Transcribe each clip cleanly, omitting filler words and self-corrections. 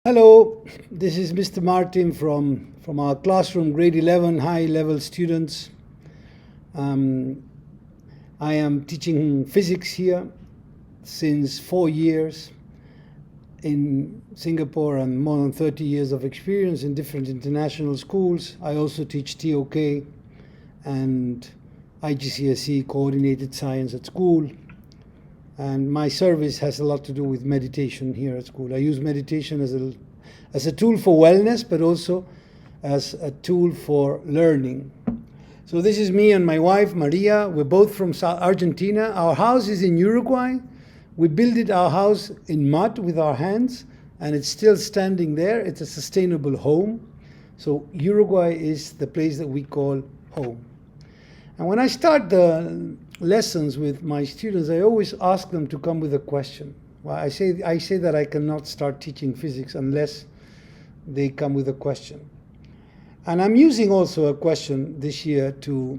Hello, this is Mr. Martin from our classroom, grade 11 high-level students. I am teaching physics here since 4 years in Singapore and more than 30 years of experience in different international schools. I also teach TOK and IGCSE coordinated science at school. And my service has a lot to do with meditation here at school. I use meditation as a tool for wellness, but also as a tool for learning. So this is me and my wife, Maria. We're both from Argentina. Our house is in Uruguay. We built our house in mud with our hands, and it's still standing there. It's a sustainable home. So Uruguay is the place that we call home. And when I start the lessons with my students, I always ask them to come with a question. Well, I say that I cannot start teaching physics unless they come with a question. And I'm using also a question this year to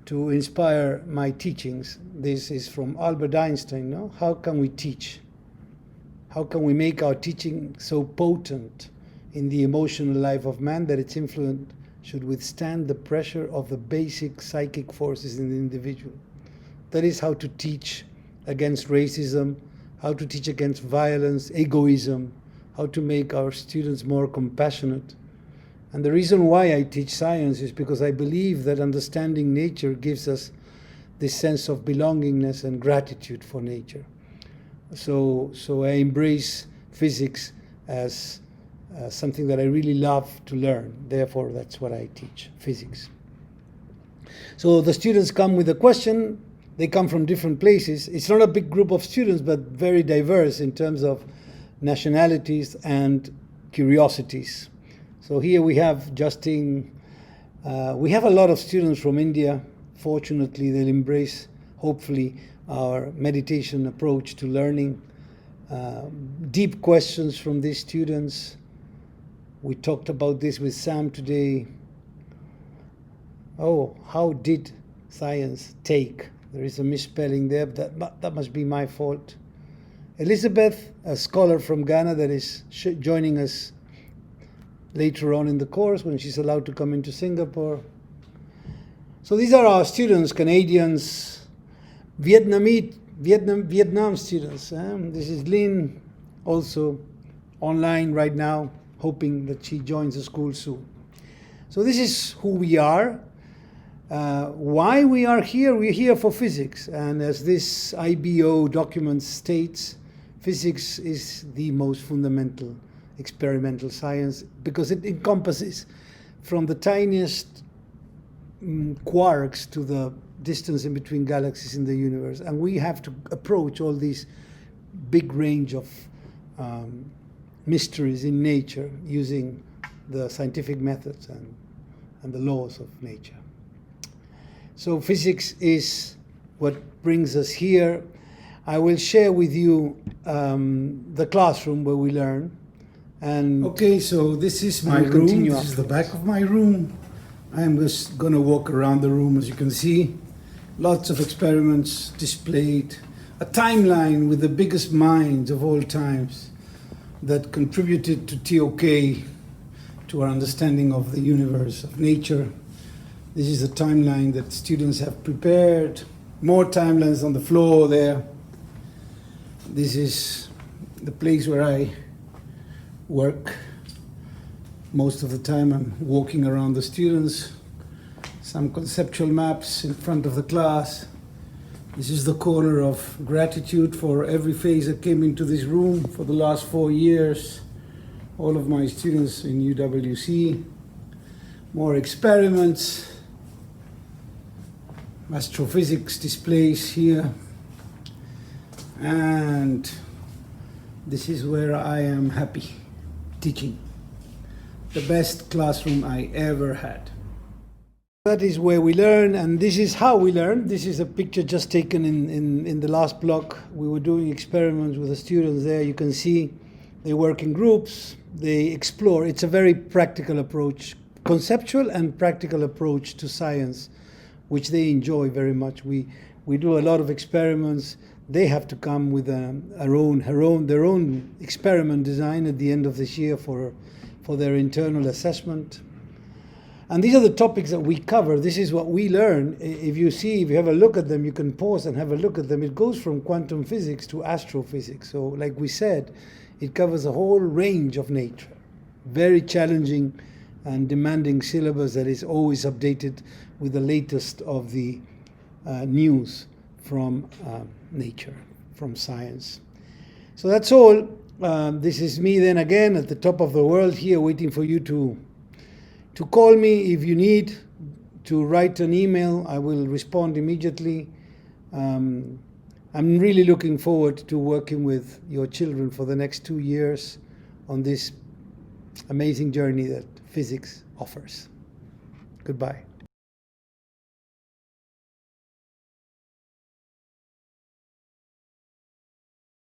inspire my teachings. This is from Albert Einstein, no? How can we teach? How can we make our teaching so potent in the emotional life of man that its influence should withstand the pressure of the basic psychic forces in the individual? That is how to teach against racism, how to teach against violence, egoism, how to make our students more compassionate. And the reason why I teach science is because I believe that understanding nature gives us this sense of belongingness and gratitude for nature. So I embrace physics as something that I really love to learn. Therefore, that's what I teach, physics. So the students come with a question. They come from different places. It's not a big group of students, but very diverse in terms of nationalities and curiosities. So here we have Justin. We have a lot of students from India. Fortunately, they'll embrace, hopefully, our meditation approach to learning. Deep questions from these students. We talked about this with Sam today. Oh, how did science take? There is a misspelling there, but that must be my fault. Elizabeth, a scholar from Ghana that is joining us later on in the course when she's allowed to come into Singapore. So these are our students, Canadians, Vietnam students. This is Lynn, also online right now, hoping that she joins the school soon. So this is who we are. Why we are here? We're here for physics. And as this IBO document states, physics is the most fundamental experimental science because it encompasses from the tiniest quarks to the distance in between galaxies in the universe. And we have to approach all these big range of mysteries in nature using the scientific methods and the laws of nature. So physics is what brings us here. I will share with you the classroom where we learn. And okay, so this is my room. This is the back of my room. I am just going to walk around the room. As you can see, lots of experiments displayed, a timeline with the biggest minds of all times that contributed to TOK, to our understanding of the universe, of nature. This is a timeline that students have prepared. More timelines on the floor there. This is the place where I work. Most of the time I'm walking around the students. Some conceptual maps in front of the class. This is the corner of gratitude for every face that came into this room for the last 4 years. All of my students in UWC. More experiments. Astrophysics displays here. And this is where I am happy teaching. The best classroom I ever had. That is where we learn, and this is how we learn. This is a picture just taken in the last block. We were doing experiments with the students there. You can see they work in groups, they explore. It's a very practical approach, conceptual and practical approach to science, which they enjoy very much. We do a lot of experiments. they have to come with their own experiment design at the end of this year for their internal assessment. And these are the topics that we cover. This is what we learn. If you have a look at them, you can pause and have a look at them. It goes from quantum physics to astrophysics. So like we said, it covers a whole range of nature. Very challenging and demanding syllabus that is always updated with the latest of the news from nature, from science. So that's all. This is me then again at the top of the world here, waiting for you to call me. If you need to write an email, I will respond immediately. I'm really looking forward to working with your children for the next 2 years on this amazing journey that physics offers. Goodbye.